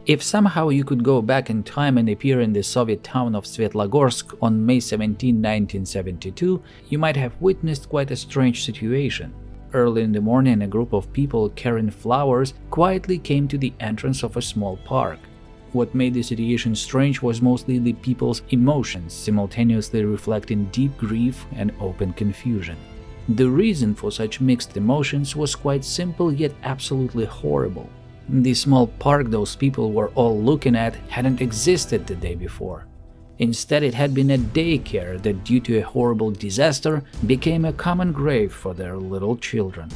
If somehow you could go back in time and appear in the Soviet town of Svetlogorsk on May 17, 1972, you might have witnessed quite a strange situation. Early in the morning, a group of people carrying flowers quietly came to the entrance of a small park. What made the situation strange was mostly the people's emotions, simultaneously reflecting deep grief and open confusion. The reason for such mixed emotions was quite simple yet absolutely horrible. The small park those people were all looking at hadn't existed the day before. Instead, it had been a daycare that, due to a horrible disaster, became a common grave for their little children.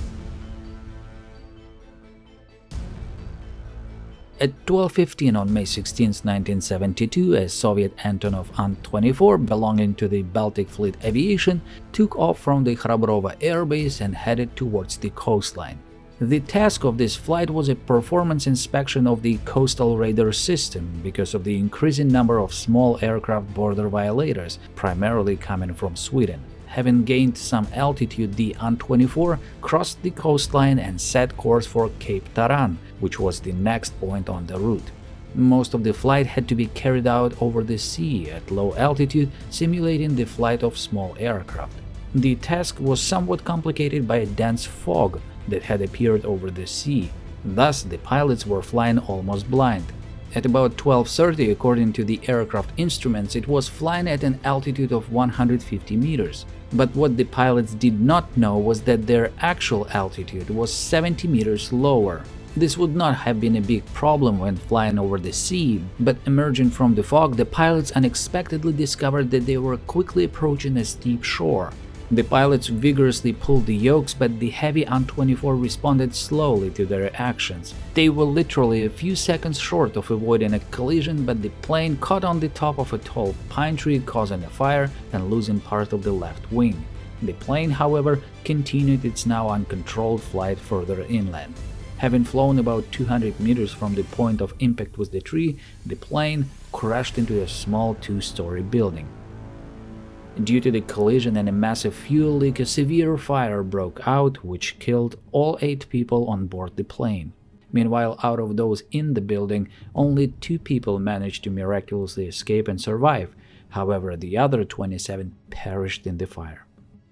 At 12:15 on May 16, 1972, a Soviet Antonov An-24 belonging to the Baltic Fleet Aviation took off from the Khrabrovo Air Base and headed towards the coastline. The task of this flight was a performance inspection of the coastal radar system because of the increasing number of small aircraft border violators, primarily coming from Sweden. Having gained some altitude, the An-24 crossed the coastline and set course for Cape Taran, which was the next point on the route. Most of the flight had to be carried out over the sea at low altitude, simulating the flight of small aircraft. The task was somewhat complicated by a dense fog that had appeared over the sea. Thus, the pilots were flying almost blind. At about 12:30, according to the aircraft instruments, it was flying at an altitude of 150 meters. But what the pilots did not know was that their actual altitude was 70 meters lower. This would not have been a big problem when flying over the sea, but emerging from the fog, the pilots unexpectedly discovered that they were quickly approaching a steep shore. The pilots vigorously pulled the yokes, but the heavy An-24 responded slowly to their actions. They were literally a few seconds short of avoiding a collision, but the plane caught on the top of a tall pine tree, causing a fire and losing part of the left wing. The plane, however, continued its now uncontrolled flight further inland. Having flown about 200 meters from the point of impact with the tree, the plane crashed into a small two-story building. Due to the collision and a massive fuel leak, a severe fire broke out, which killed all 8 people on board the plane. Meanwhile, out of those in the building, only 2 people managed to miraculously escape and survive. However, the other 27 perished in the fire.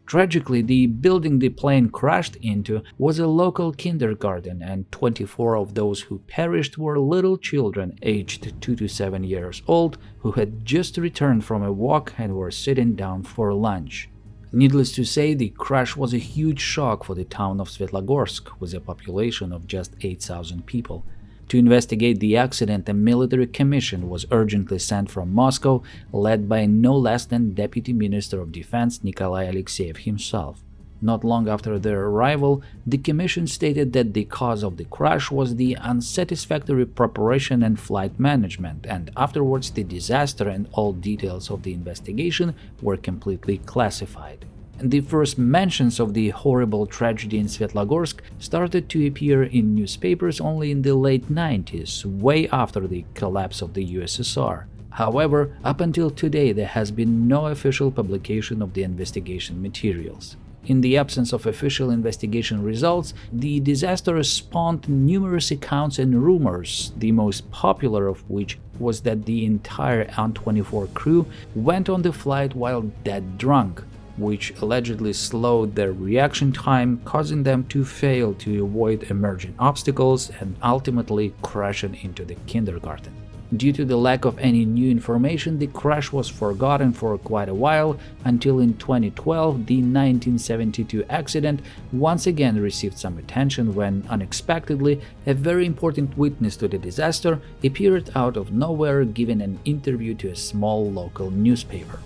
Tragically, the building the plane crashed into was a local kindergarten, and 24 of those who perished were little children aged 2 to 7 years old who had just returned from a walk and were sitting down for lunch. Needless to say, the crash was a huge shock for the town of Svetlogorsk, with a population of just 8,000 people. To investigate the accident, a military commission was urgently sent from Moscow, led by no less than Deputy Minister of Defense Nikolai Alexeyev himself. Not long after their arrival, the commission stated that the cause of the crash was the unsatisfactory preparation and flight management, and afterwards the disaster and all details of the investigation were completely classified. The first mentions of the horrible tragedy in Svetlogorsk started to appear in newspapers only in the late 90s, way after the collapse of the USSR. However, up until today, there has been no official publication of the investigation materials. In the absence of official investigation results, the disaster spawned numerous accounts and rumors, the most popular of which was that the entire An-24 crew went on the flight while dead drunk, which allegedly slowed their reaction time, causing them to fail to avoid emerging obstacles and ultimately crashing into the kindergarten. Due to the lack of any new information, the crash was forgotten for quite a while, until in 2012 the 1972 accident once again received some attention when, unexpectedly, a very important witness to the disaster appeared out of nowhere, giving an interview to a small local newspaper.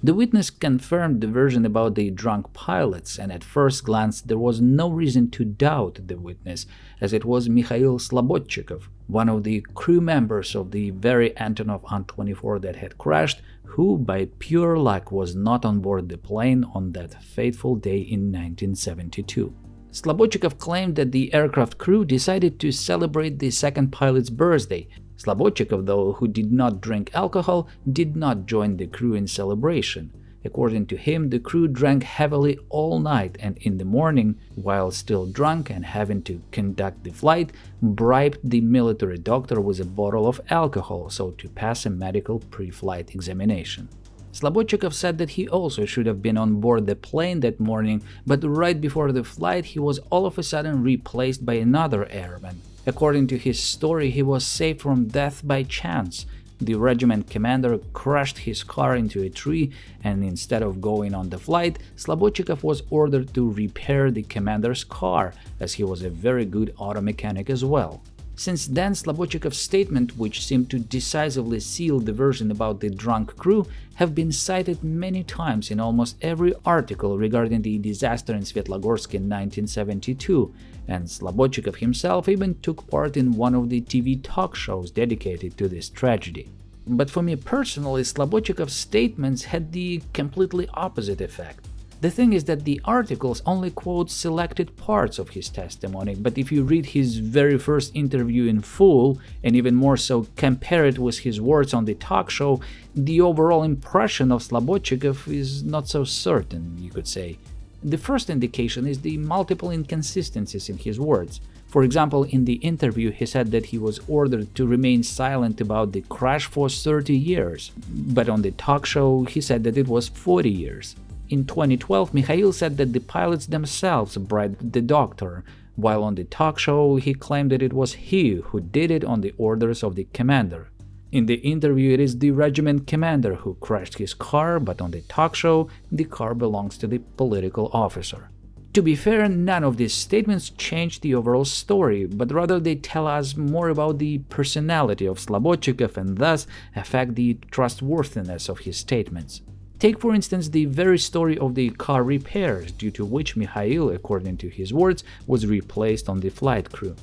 The witness confirmed the version about the drunk pilots, and at first glance there was no reason to doubt the witness, as it was Mikhail Slobodchikov, one of the crew members of the very Antonov An-24 that had crashed, who by pure luck was not on board the plane on that fateful day in 1972. Slobodchikov claimed that the aircraft crew decided to celebrate the second pilot's birthday. Slobodchikov, though, who did not drink alcohol, did not join the crew in celebration. According to him, the crew drank heavily all night and in the morning, while still drunk and having to conduct the flight, bribed the military doctor with a bottle of alcohol so to pass a medical pre-flight examination. Slobodchikov said that he also should have been on board the plane that morning, but right before the flight he was all of a sudden replaced by another airman. According to his story, he was saved from death by chance. The regiment commander crashed his car into a tree, and instead of going on the flight, Slobodchikov was ordered to repair the commander's car, as he was a very good auto mechanic as well. Since then, Slobodchikov's statement, which seemed to decisively seal the version about the drunk crew, have been cited many times in almost every article regarding the disaster in Svetlogorsk in 1972, and Slobodchikov himself even took part in one of the TV talk shows dedicated to this tragedy. But for me personally, Slobodchikov's statements had the completely opposite effect. The thing is that the articles only quote selected parts of his testimony, but if you read his very first interview in full, and even more so compare it with his words on the talk show, the overall impression of Slobodchikov is not so certain, you could say. The first indication is the multiple inconsistencies in his words. For example, in the interview he said that he was ordered to remain silent about the crash for 30 years, but on the talk show he said that it was 40 years. In 2012, Mikhail said that the pilots themselves bribed the doctor, while on the talk show he claimed that it was he who did it on the orders of the commander. In the interview, it is the regiment commander who crashed his car, but on the talk show, the car belongs to the political officer. To be fair, none of these statements change the overall story, but rather they tell us more about the personality of Slobodchikov and thus affect the trustworthiness of his statements. Take, for instance, the very story of the car repairs, due to which Mikhail, according to his words, was replaced on the flight crew.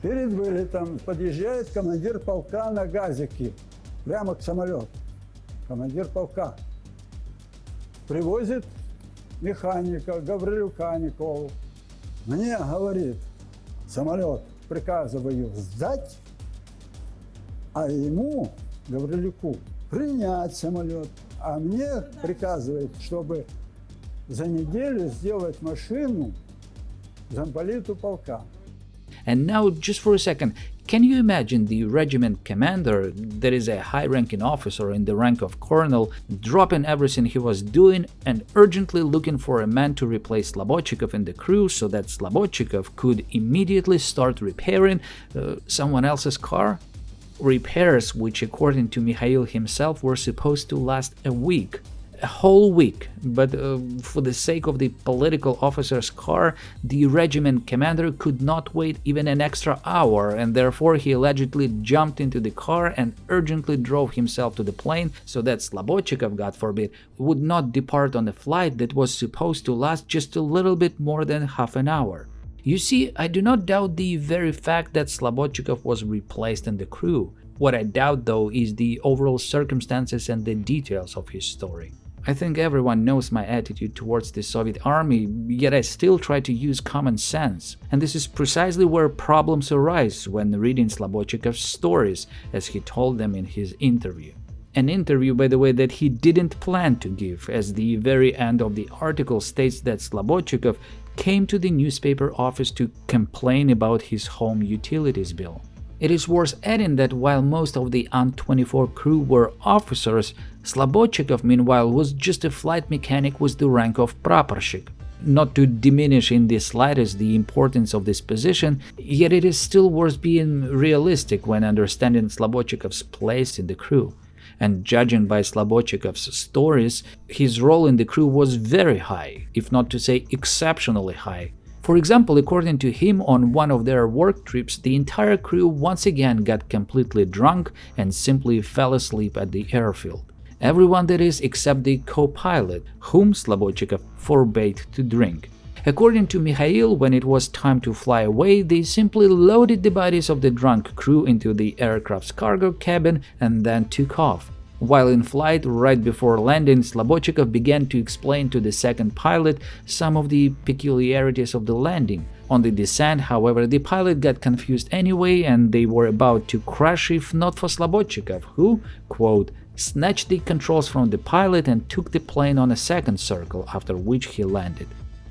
Перед вылетом подъезжает командир полка на газике, прямо к самолету. Командир полка привозит механика Гаврилюка Николу. Мне говорит, самолет приказываю сдать, а ему, Гаврилюку, принять самолет. А мне приказывает, чтобы за неделю сделать машину замполиту полка. And now, just for a second, can you imagine the regiment commander, that is a high-ranking officer in the rank of colonel, dropping everything he was doing and urgently looking for a man to replace Slobodchikov in the crew so that Slobodchikov could immediately start repairing someone else's car? Repairs which, according to Mikhail himself, were supposed to last a week. A whole week, but for the sake of the political officer's car, the regiment commander could not wait even an extra hour, and therefore he allegedly jumped into the car and urgently drove himself to the plane so that Slobodchikov, God forbid, would not depart on a flight that was supposed to last just a little bit more than half an hour. You see, I do not doubt the very fact that Slobodchikov was replaced in the crew. What I doubt, though, is the overall circumstances and the details of his story. I think everyone knows my attitude towards the Soviet army, yet I still try to use common sense. And this is precisely where problems arise when reading Slobodchikov's stories, as he told them in his interview. An interview, by the way, that he didn't plan to give, as the very end of the article states that Slobodchikov came to the newspaper office to complain about his home utilities bill. It is worth adding that while most of the An-24 crew were officers, Slobodchikov, meanwhile, was just a flight mechanic with the rank of praporshik. Not to diminish in the slightest the importance of this position, yet it is still worth being realistic when understanding Slobodchikov's place in the crew. And judging by Slobodchikov's stories, his role in the crew was very high, if not to say exceptionally high. For example, according to him, on one of their work trips, the entire crew once again got completely drunk and simply fell asleep at the airfield. Everyone, that is, except the co-pilot, whom Slobodchikov forbade to drink. According to Mikhail, when it was time to fly away, they simply loaded the bodies of the drunk crew into the aircraft's cargo cabin and then took off. While in flight, right before landing, Slobodchikov began to explain to the second pilot some of the peculiarities of the landing. On the descent, however, the pilot got confused anyway, and they were about to crash if not for Slobodchikov, who, quote, snatched the controls from the pilot and took the plane on a second circle, after which he landed.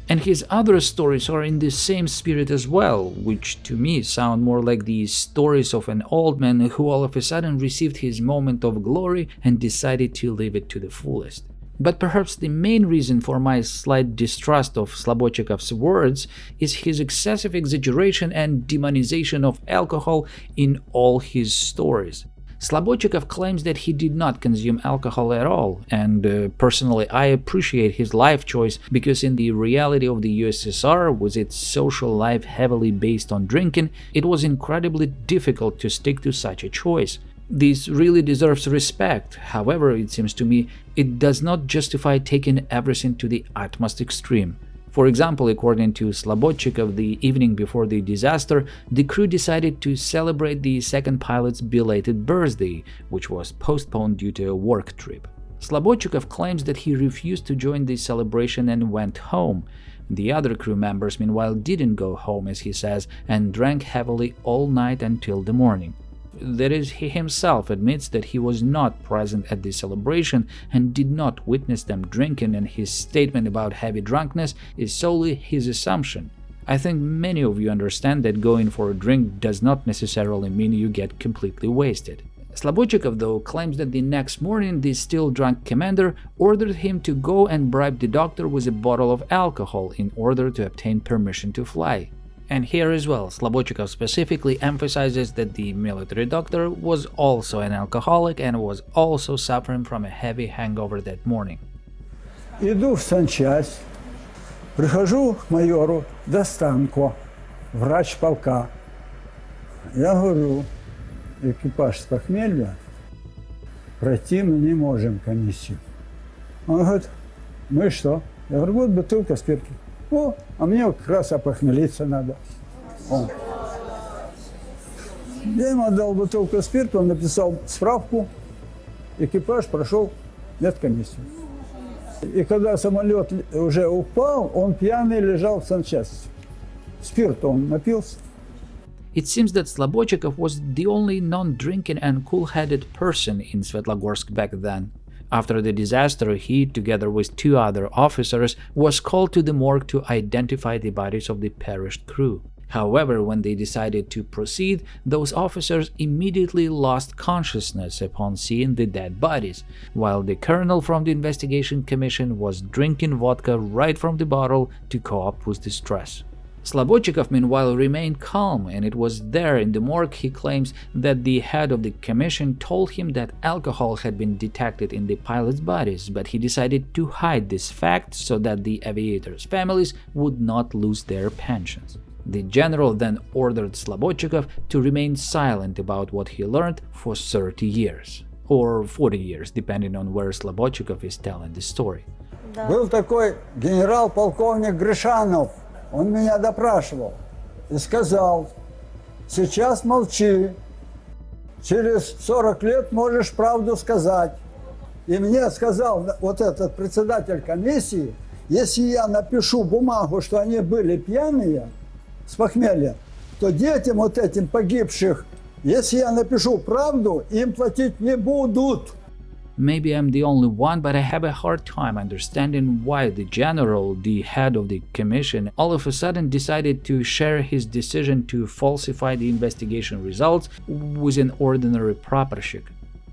And his other stories are in the same spirit as well, which to me sound more like the stories of an old man who all of a sudden received his moment of glory and decided to live it to the fullest. But perhaps the main reason for my slight distrust of Slobodchikov's words is his excessive exaggeration and demonization of alcohol in all his stories. Slobodchikov claims that he did not consume alcohol at all, and personally I appreciate his life choice because in the reality of the USSR, with its social life heavily based on drinking, it was incredibly difficult to stick to such a choice. This really deserves respect. However, it seems to me it does not justify taking everything to the utmost extreme. For example, according to Slobodchikov, the evening before the disaster, the crew decided to celebrate the second pilot's belated birthday, which was postponed due to a work trip. Slobodchikov claims that he refused to join the celebration and went home. The other crew members, meanwhile, didn't go home, as he says, and drank heavily all night until the morning. That is, he himself admits that he was not present at the celebration and did not witness them drinking, and his statement about heavy drunkenness is solely his assumption. I think many of you understand that going for a drink does not necessarily mean you get completely wasted. Slobodchikov, though, claims that the next morning the still drunk commander ordered him to go and bribe the doctor with a bottle of alcohol in order to obtain permission to fly. And here as well, Slobodchikov specifically emphasizes that the military doctor was also an alcoholic and was also suffering from a heavy hangover that morning. Иду в санчасть, прихожу к майору Достанко, врач полка. Я говорю, экипаж с похмелья, пройти мы не можем комиссию. Он говорит, ну и что? Я говорю, вот бутылка спиртки. О, а мне как раз опохмелиться надо. О. Я ему отдал бутылку спирта, он написал справку, экипаж прошел медкомиссию. И когда самолет уже упал, он пьяный лежал в санчасти. Спирта он напился. It seems that Slobodchikov was the only non-drinking and cool-headed person in Svetlogorsk back then. After the disaster, he, together with two other officers, was called to the morgue to identify the bodies of the perished crew. However, when they decided to proceed, those officers immediately lost consciousness upon seeing the dead bodies, while the colonel from the investigation commission was drinking vodka right from the bottle to cope with the stress. Slobodchikov, meanwhile, remained calm, and it was there in the morgue he claims that the head of the commission told him that alcohol had been detected in the pilots' bodies, but he decided to hide this fact so that the aviators' families would not lose their pensions. The general then ordered Slobodchikov to remain silent about what he learned for 30 years, or 40 years, depending on where Slobodchikov is telling the story. Был такой генерал-полковник Гришанов. Он меня допрашивал и сказал, сейчас молчи, через 40 лет можешь правду сказать. И мне сказал вот этот председатель комиссии, если я напишу бумагу, что они были пьяные с похмелья, то детям вот этим погибших, если я напишу правду, им платить не будут. Maybe I'm the only one, but I have a hard time understanding why the general, the head of the commission, all of a sudden decided to share his decision to falsify the investigation results with an ordinary praporshchik.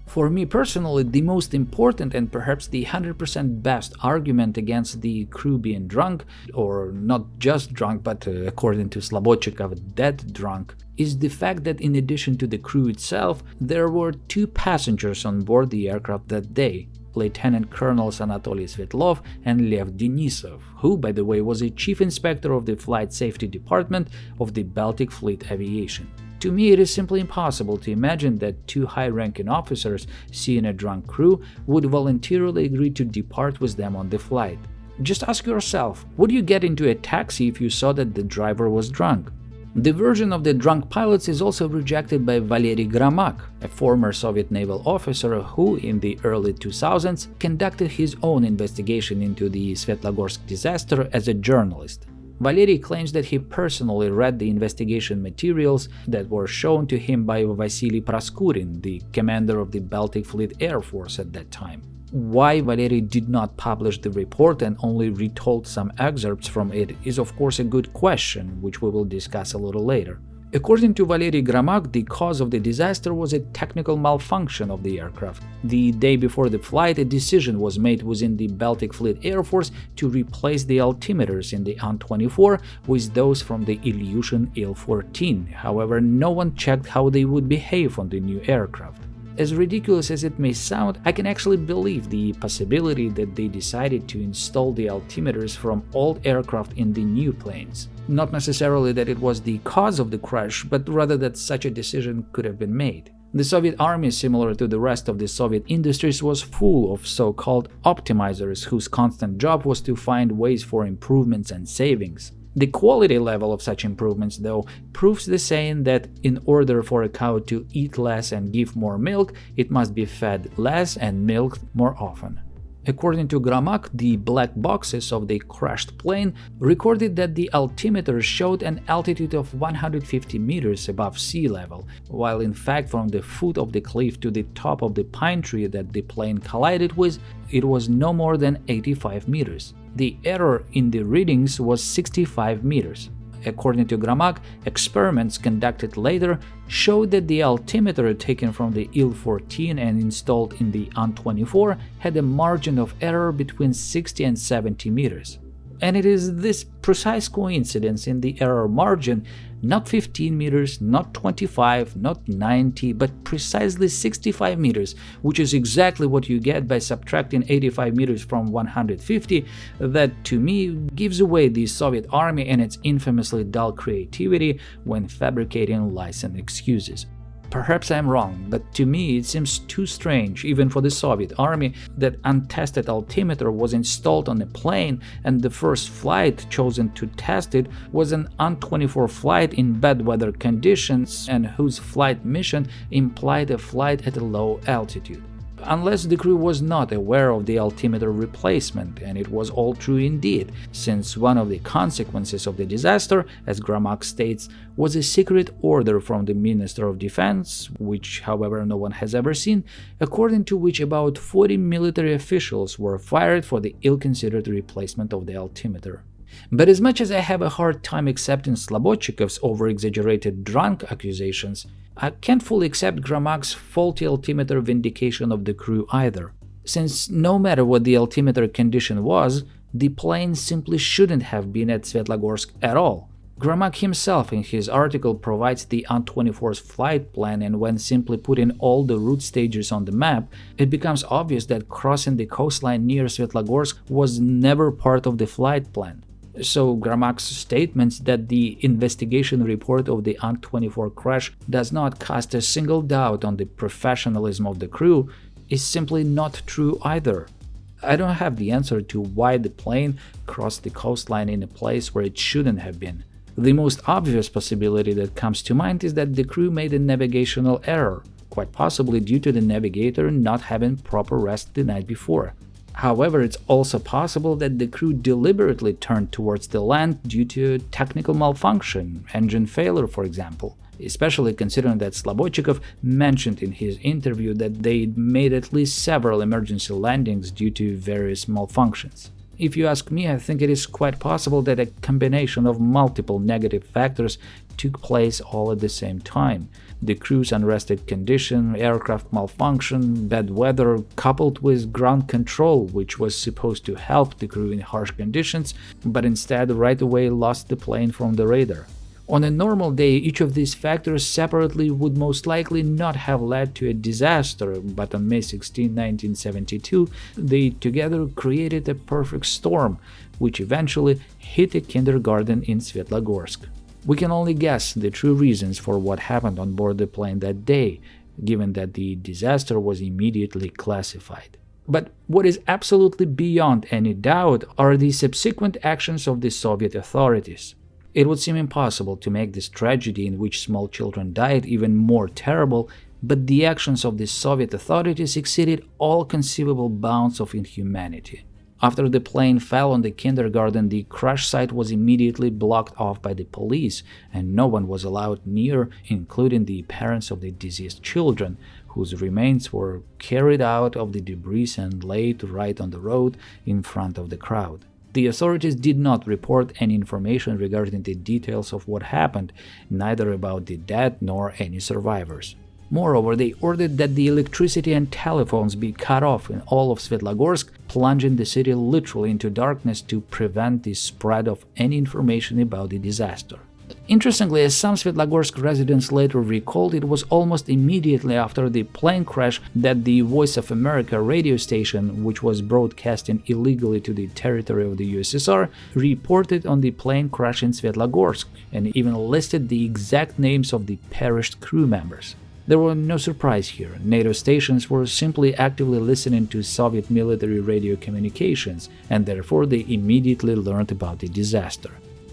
For me personally, the most important and perhaps the 100% best argument against the crew being drunk, or not just drunk, but according to Slobodchikov, dead drunk, is the fact that in addition to the crew itself, there were two passengers on board the aircraft that day, Lieutenant Colonels Anatoly Svetlov and Lev Denisov, who, by the way, was a chief inspector of the Flight Safety Department of the Baltic Fleet Aviation. To me, it is simply impossible to imagine that two high-ranking officers seeing a drunk crew would voluntarily agree to depart with them on the flight. Just ask yourself, would you get into a taxi if you saw that the driver was drunk? The version of the drunk pilots is also rejected by Valery Gramak, a former Soviet naval officer who, in the early 2000s, conducted his own investigation into the Svetlogorsk disaster as a journalist. Valery claims that he personally read the investigation materials that were shown to him by Vasily Praskurin, the commander of the Baltic Fleet Air Force at that time. Why Valery did not publish the report and only retold some excerpts from it is of course a good question, which we will discuss a little later. According to Valery Gramak, the cause of the disaster was a technical malfunction of the aircraft. The day before the flight, a decision was made within the Baltic Fleet Air Force to replace the altimeters in the An-24 with those from the Ilyushin Il-14. However, no one checked how they would behave on the new aircraft. As ridiculous as it may sound, I can actually believe the possibility that they decided to install the altimeters from old aircraft in the new planes. Not necessarily that it was the cause of the crash, but rather that such a decision could have been made. The Soviet army, similar to the rest of the Soviet industries, was full of so-called optimizers whose constant job was to find ways for improvements and savings. The quality level of such improvements, though, proves the saying that in order for a cow to eat less and give more milk, it must be fed less and milked more often. According to Gramak, the black boxes of the crashed plane recorded that the altimeter showed an altitude of 150 meters above sea level, while in fact from the foot of the cliff to the top of the pine tree that the plane collided with, it was no more than 85 meters. The error in the readings was 65 meters. According to Gramak, experiments conducted later showed that the altimeter taken from the Il-14 and installed in the An-24 had a margin of error between 60 and 70 meters. And it is this precise coincidence in the error margin, not 15 meters, not 25, not 90, but precisely 65 meters, which is exactly what you get by subtracting 85 meters from 150, that to me gives away the Soviet army and its infamously dull creativity when fabricating lies and excuses. Perhaps I'm wrong, but to me it seems too strange, even for the Soviet army, that untested altimeter was installed on a plane and the first flight chosen to test it was an An-24 flight in bad weather conditions and whose flight mission implied a flight at a low altitude. Unless the crew was not aware of the altimeter replacement, and it was all true indeed, since one of the consequences of the disaster, as Gramak states, was a secret order from the Minister of Defense, which however no one has ever seen, according to which about 40 military officials were fired for the ill-considered replacement of the altimeter. But as much as I have a hard time accepting Slobodchikov's over-exaggerated drunk accusations, I can't fully accept Gramak's faulty altimeter vindication of the crew either, since no matter what the altimeter condition was, the plane simply shouldn't have been at Svetlogorsk at all. Gramak himself in his article provides the An-24's flight plan, and when simply putting all the route stages on the map, it becomes obvious that crossing the coastline near Svetlogorsk was never part of the flight plan. So Gramak's statements that the investigation report of the An-24 crash does not cast a single doubt on the professionalism of the crew is simply not true either. I don't have the answer to why the plane crossed the coastline in a place where it shouldn't have been. The most obvious possibility that comes to mind is that the crew made a navigational error, quite possibly due to the navigator not having proper rest the night before. However, it's also possible that the crew deliberately turned towards the land due to technical malfunction, engine failure for example, especially considering that Slobodchikov mentioned in his interview that they made at least several emergency landings due to various malfunctions. If you ask me, I think it is quite possible that a combination of multiple negative factors took place all at the same time. The crew's unrested condition, aircraft malfunction, bad weather, coupled with ground control, which was supposed to help the crew in harsh conditions, but instead right away lost the plane from the radar. On a normal day, each of these factors separately would most likely not have led to a disaster, but on May 16, 1972, they together created a perfect storm, which eventually hit a kindergarten in Svetlogorsk. We can only guess the true reasons for what happened on board the plane that day, given that the disaster was immediately classified. But what is absolutely beyond any doubt are the subsequent actions of the Soviet authorities. It would seem impossible to make this tragedy in which small children died even more terrible, but the actions of the Soviet authorities exceeded all conceivable bounds of inhumanity. After the plane fell on the kindergarten, the crash site was immediately blocked off by the police, and no one was allowed near, including the parents of the deceased children, whose remains were carried out of the debris and laid right on the road in front of the crowd. The authorities did not report any information regarding the details of what happened, neither about the dead nor any survivors. Moreover, they ordered that the electricity and telephones be cut off in all of Svetlogorsk, plunging the city literally into darkness to prevent the spread of any information about the disaster. Interestingly, as some Svetlogorsk residents later recalled, it was almost immediately after the plane crash that the Voice of America radio station, which was broadcasting illegally to the territory of the USSR, reported on the plane crash in Svetlogorsk and even listed the exact names of the perished crew members. There was no surprise here. NATO stations were simply actively listening to Soviet military radio communications, and therefore they immediately learned about the disaster.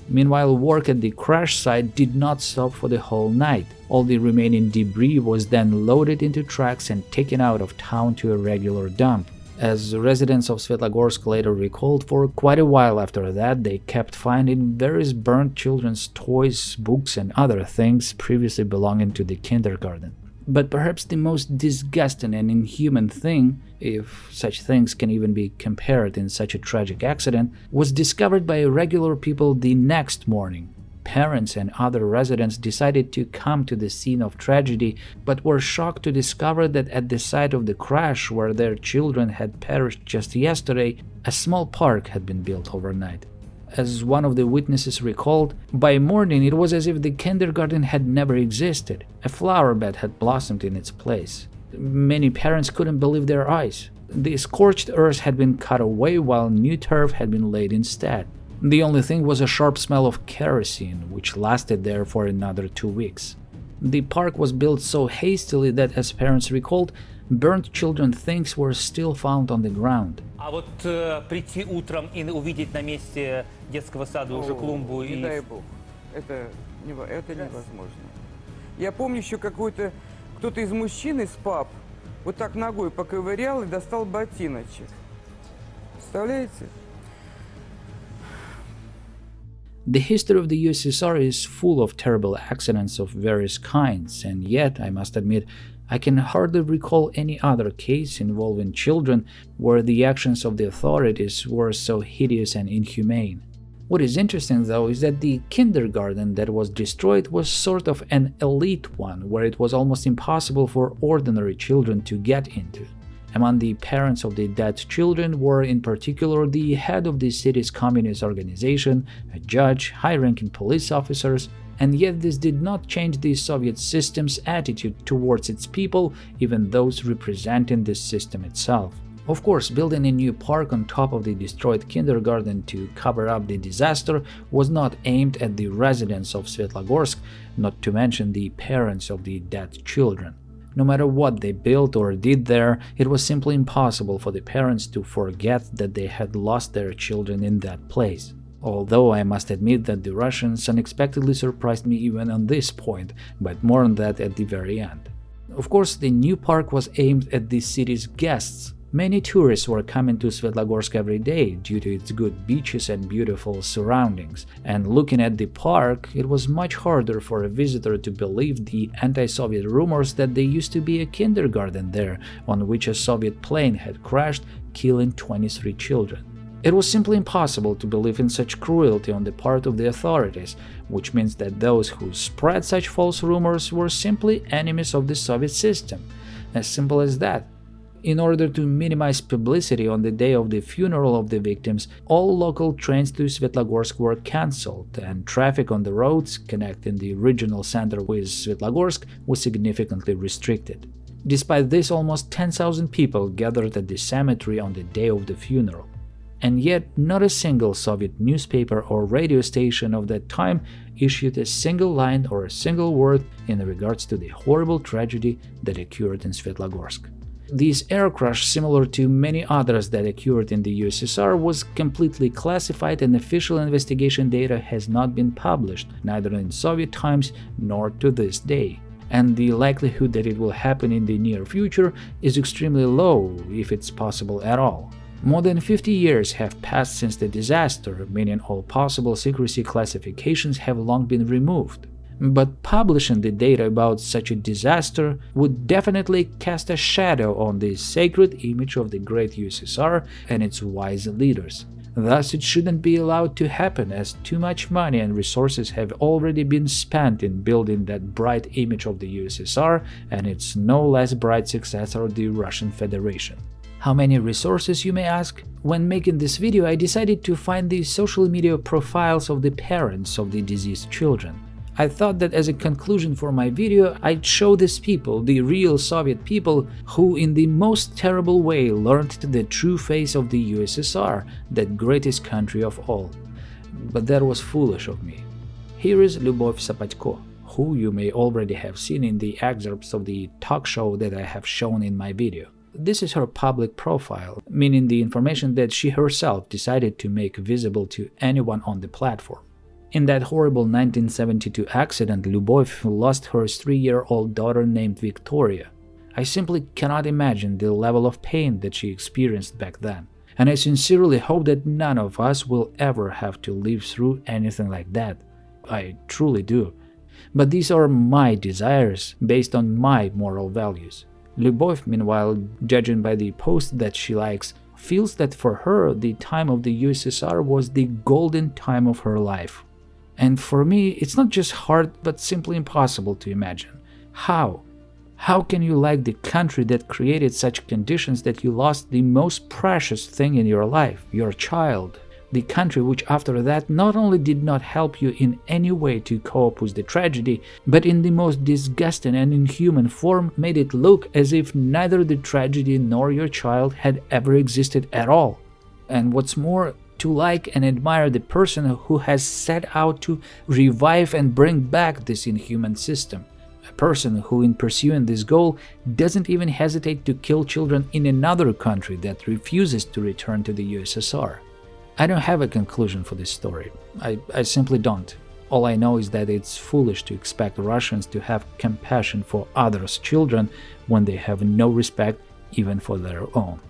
Meanwhile, work at the crash site did not stop for the whole night. All the remaining debris was then loaded into trucks and taken out of town to a regular dump. As residents of Svetlogorsk later recalled, for quite a while after that, they kept finding various burnt children's toys, books, and other things previously belonging to the kindergarten. But perhaps the most disgusting and inhuman thing, if such things can even be compared in such a tragic accident, was discovered by regular people the next morning. Parents and other residents decided to come to the scene of tragedy, but were shocked to discover that at the site of the crash, where their children had perished just yesterday, a small park had been built overnight. As one of the witnesses recalled, by morning it was as if the kindergarten had never existed. A flower bed had blossomed in its place. Many parents couldn't believe their eyes. The scorched earth had been cut away while new turf had been laid instead. The only thing was a sharp smell of kerosene, which lasted there for another 2 weeks. The park was built so hastily that, as parents recalled, burnt children's things were still found on the ground. А вот прийти утром и увидеть на месте детского сада уже клумбу Не и... дай бог. Это невозможно. Я помню еще кто-то из мужчин, из пап, вот так ногой поковырял и достал ботиночек. Представляете? The history of the USSR is full of terrible accidents of various kinds, and yet, I must admit, I can hardly recall any other case involving children where the actions of the authorities were so hideous and inhumane. What is interesting, though, is that the kindergarten that was destroyed was sort of an elite one, where it was almost impossible for ordinary children to get into. Among the parents of the dead children were in particular the head of the city's communist organization, a judge, high-ranking police officers, and yet this did not change the Soviet system's attitude towards its people, even those representing the system itself. Of course, building a new park on top of the destroyed kindergarten to cover up the disaster was not aimed at the residents of Svetlogorsk, not to mention the parents of the dead children. No matter what they built or did there, it was simply impossible for the parents to forget that they had lost their children in that place. Although I must admit that the Russians unexpectedly surprised me even on this point, but more on that at the very end. Of course, the new park was aimed at the city's guests. Many tourists were coming to Svetlogorsk every day due to its good beaches and beautiful surroundings, and looking at the park, it was much harder for a visitor to believe the anti-Soviet rumors that there used to be a kindergarten there on which a Soviet plane had crashed, killing 23 children. It was simply impossible to believe in such cruelty on the part of the authorities, which means that those who spread such false rumors were simply enemies of the Soviet system. As simple as that. In order to minimize publicity on the day of the funeral of the victims, all local trains to Svetlogorsk were cancelled, and traffic on the roads connecting the regional center with Svetlogorsk was significantly restricted. Despite this, almost 10,000 people gathered at the cemetery on the day of the funeral. And yet, not a single Soviet newspaper or radio station of that time issued a single line or a single word in regards to the horrible tragedy that occurred in Svetlogorsk. This air crash, similar to many others that occurred in the USSR, was completely classified, and official investigation data has not been published, neither in Soviet times nor to this day. And the likelihood that it will happen in the near future is extremely low, if it's possible at all. More than 50 years have passed since the disaster, meaning all possible secrecy classifications have long been removed. But publishing the data about such a disaster would definitely cast a shadow on the sacred image of the great USSR and its wise leaders. Thus, it shouldn't be allowed to happen, as too much money and resources have already been spent in building that bright image of the USSR and its no less bright successor, the Russian Federation. How many resources, you may ask? When making this video, I decided to find the social media profiles of the parents of the deceased children. I thought that as a conclusion for my video, I'd show these people, the real Soviet people, who in the most terrible way learned the true face of the USSR, that greatest country of all. But that was foolish of me. Here is Lyubov Sapatko, who you may already have seen in the excerpts of the talk show that I have shown in my video. This is her public profile, meaning the information that she herself decided to make visible to anyone on the platform. In that horrible 1972 accident, Lyubov lost her 3-year-old daughter named Victoria. I simply cannot imagine the level of pain that she experienced back then, and I sincerely hope that none of us will ever have to live through anything like that. I truly do. But these are my desires based on my moral values. Lyubov, meanwhile, judging by the posts that she likes, feels that for her the time of the USSR was the golden time of her life. And for me, it's not just hard, but simply impossible to imagine. How? How can you like the country that created such conditions that you lost the most precious thing in your life, your child? The country which after that not only did not help you in any way to cope with the tragedy, but in the most disgusting and inhuman form made it look as if neither the tragedy nor your child had ever existed at all. And what's more, to like and admire the person who has set out to revive and bring back this inhuman system. A person who, in pursuing this goal, doesn't even hesitate to kill children in another country that refuses to return to the USSR. I don't have a conclusion for this story. I simply don't. All I know is that it's foolish to expect Russians to have compassion for others' children when they have no respect even for their own.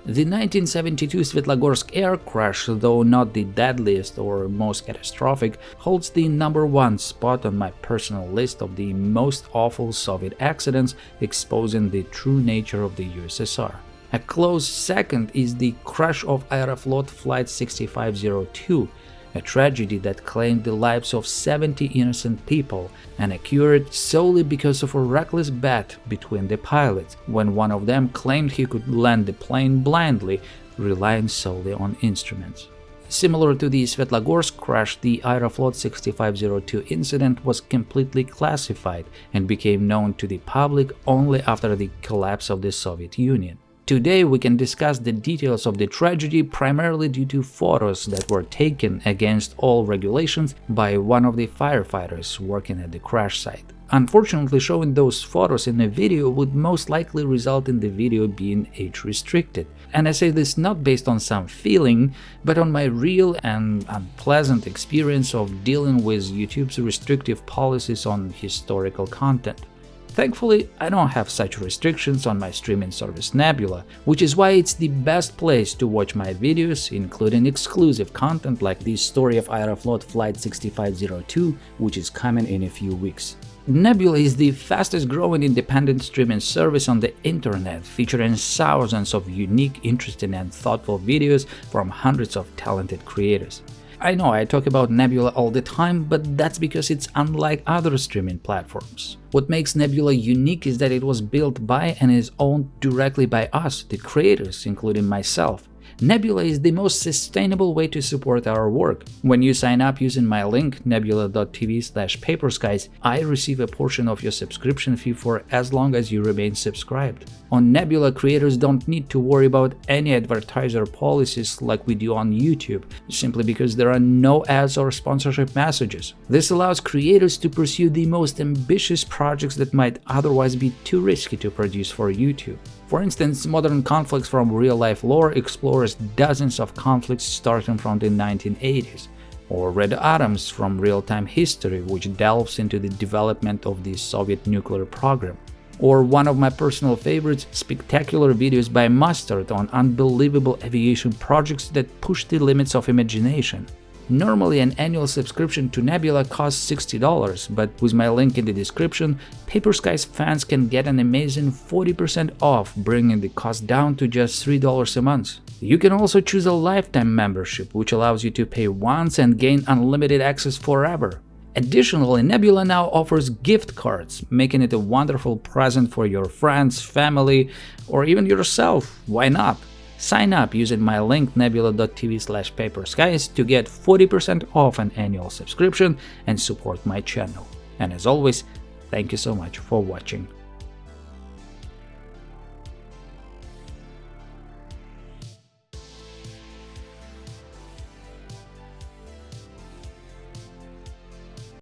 The 1972 Svetlogorsk air crash, though not the deadliest or most catastrophic, holds the #1 spot on my personal list of the most awful Soviet accidents exposing the true nature of the USSR. A close second is the crash of Aeroflot Flight 6502, a tragedy that claimed the lives of 70 innocent people and occurred solely because of a reckless bet between the pilots, when one of them claimed he could land the plane blindly, relying solely on instruments. Similar to the Svetlogorsk crash, the Aeroflot 6502 incident was completely classified and became known to the public only after the collapse of the Soviet Union. Today we can discuss the details of the tragedy primarily due to photos that were taken against all regulations by one of the firefighters working at the crash site. Unfortunately, showing those photos in a video would most likely result in the video being age-restricted. And I say this not based on some feeling, but on my real and unpleasant experience of dealing with YouTube's restrictive policies on historical content. Thankfully, I don't have such restrictions on my streaming service Nebula, which is why it's the best place to watch my videos, including exclusive content like the story of Aeroflot Flight 6502, which is coming in a few weeks. Nebula is the fastest growing independent streaming service on the internet, featuring thousands of unique, interesting and thoughtful videos from hundreds of talented creators. I know I talk about Nebula all the time, but that's because it's unlike other streaming platforms. What makes Nebula unique is that it was built by and is owned directly by us, the creators, including myself. Nebula is the most sustainable way to support our work. When you sign up using my link nebula.tv/paperskies, I receive a portion of your subscription fee for as long as you remain subscribed. On Nebula, creators don't need to worry about any advertiser policies like we do on YouTube, simply because there are no ads or sponsorship messages. This allows creators to pursue the most ambitious projects that might otherwise be too risky to produce for YouTube. For instance, Modern Conflicts from Real Life Lore explores dozens of conflicts starting from the 1980s, or Red Atoms from Real Time History, which delves into the development of the Soviet nuclear program. Or one of my personal favorites, spectacular videos by Mustard on unbelievable aviation projects that push the limits of imagination. Normally, an annual subscription to Nebula costs $60, but with my link in the description, Paper Skies fans can get an amazing 40% off, bringing the cost down to just $3 a month. You can also choose a lifetime membership, which allows you to pay once and gain unlimited access forever. Additionally, Nebula now offers gift cards, making it a wonderful present for your friends, family, or even yourself. Why not? Sign up using my link nebula.tv/paperskies to get 40% off an annual subscription and support my channel. And as always, thank you so much for watching.